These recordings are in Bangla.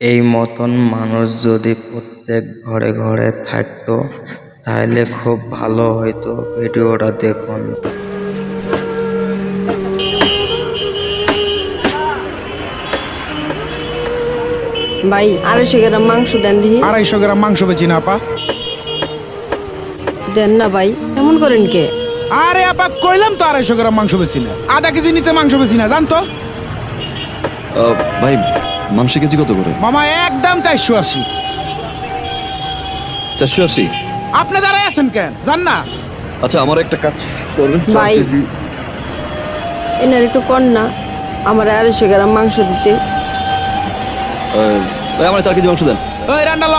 এই মতন মানুষ যদি প্রত্যেক ঘরে ঘরে থাকতো তাহলে খুব ভালো হইতো। ভিডিওটা দেখুন। ভাই 250 গ্রাম মাংস দেন দিহি। 250 গ্রাম মাংস বেচি না আপা। দেন না ভাই, এমন করেন কে? আরে আপা কইলাম তো 250 গ্রাম মাংস বেচি না, আধা কেজি নিচে মাংস বেচি না, জানতো ভাই মাংস কেজি কত করে? মামা একদম 480। 480? আপনি দাঁড়ায় আছেন কেন, জান না? আচ্ছা আমার একটা কাজ করবেন। ভাই এনার একটু কর না, আমার 250 গ্রাম মাংস দিতে। ভাই আমার 4 কেজি মাংস দেন। ওই রান্ডা ল।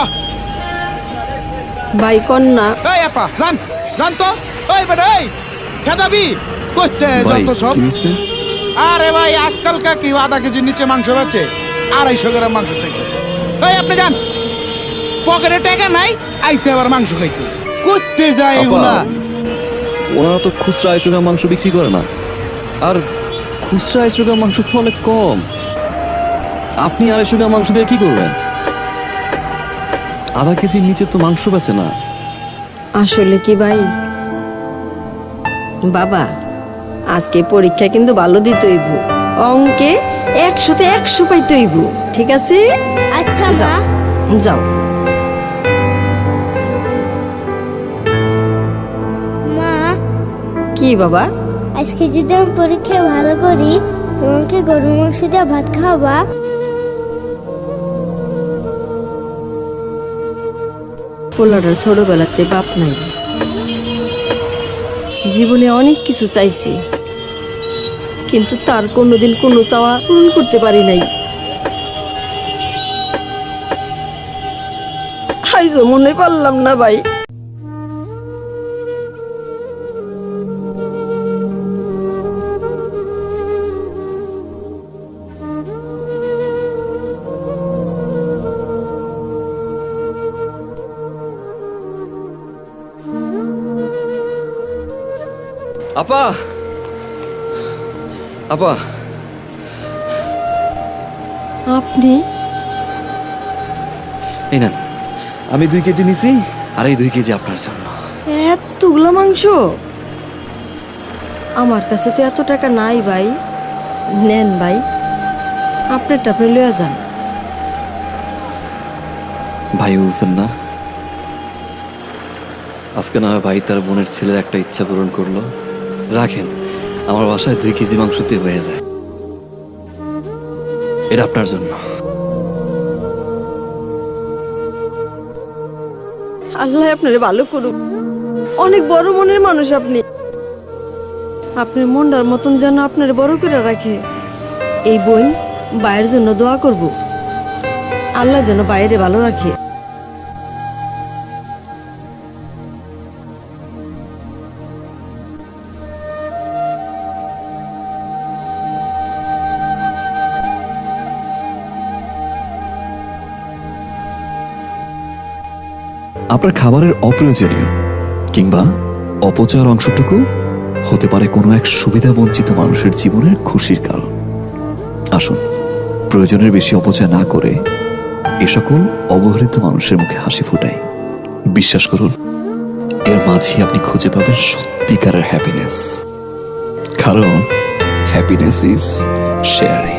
ভাই কর না। এই আপা জান, জান তো। ওই বেটা এই খেদাবি কইতে ভাই যত সব। কি হইছে? আরে ভাই আজকালকার কি আধা কেজির নিচে মাংস বেচে, 250 গ্রাম মাংস চাইতেছে। এই আপনি যান, পকেটে টাকা নাই, আইসে আবার মাংস খাইতে করতে যায় এগুলা। ওনারা তো খুচরা 250 গ্রাম মাংস বিক্রি করে না, আর খুচরা 250 গ্রাম মাংস তো অনেক কম। আপনি 250 গ্রাম মাংস দিয়ে কি করবেন? আধা কেজির নিচে তো মাংস বেচে না। আসলে কি ভাই, বাবা আজকে পরীক্ষা কিন্তু ভালো দিতে হইব, অঙ্কে 100-তে 100 পাইতে হইব, ঠিক আছে? আচ্ছা মা। যাও। মা কি বাবা? আজকে যদি আমি পরীক্ষায় ভালো করি তোমাকে গরুর মাংস দিয়ে ভাত খাওয়াবা? পোলাটার ছোটবেলাতে বাপ নাই, জীবনে অনেক কিছু চাইছি, কিন্তু তার কোনোদিন কোনো চাওয়া পূরণ করতে পারি নাই। আইজো মনে পারলাম না ভাই। আপা, আপা আপনি? এই নেন, আমি 2 কেজি নিছি, আর এই 2 কেজি আপনার জন্য। এতগুলো মাংস? আমার কাছে তো এত টাকা নাই ভাই। নেন ভাই, আপনারটা আপনি লয়ে যান। ভাই বলছেন না, আজকে না হয় ভাই তার বোনের ছেলের একটা ইচ্ছা পূরণ করলো। রাখেন, আমার বাসায় 2 কেজি মাংসতে হয়ে যায়। এটা আপনার জন্য। আল্লাহ আপনারে ভালো করুক, অনেক বড় মনের মানুষ আপনি। আপনার মনটার মতন যেন আপনার বড় করে রাখে। এই বোন বাইরের জন্য দোয়া করব, আল্লাহ যেন বাইরে ভালো রাখে। আপনার খাবারের অপ্রয়োজনীয় কিংবা অপচয়ের অংশটুকু হতে পারে কোনো এক সুবিধা বঞ্চিত মানুষের জীবনের খুশির কারণ। আসুন, প্রয়োজনের বেশি অপচয় না করে এ সকল অবহেলিত মানুষের মুখে হাসি ফোটাই। বিশ্বাস করুন, এর মাঝে আপনি খুঁজে পাবেন সত্যিকারের হ্যাপিনেস, কারণ হ্যাপিনেস ইজ শেয়ারিং।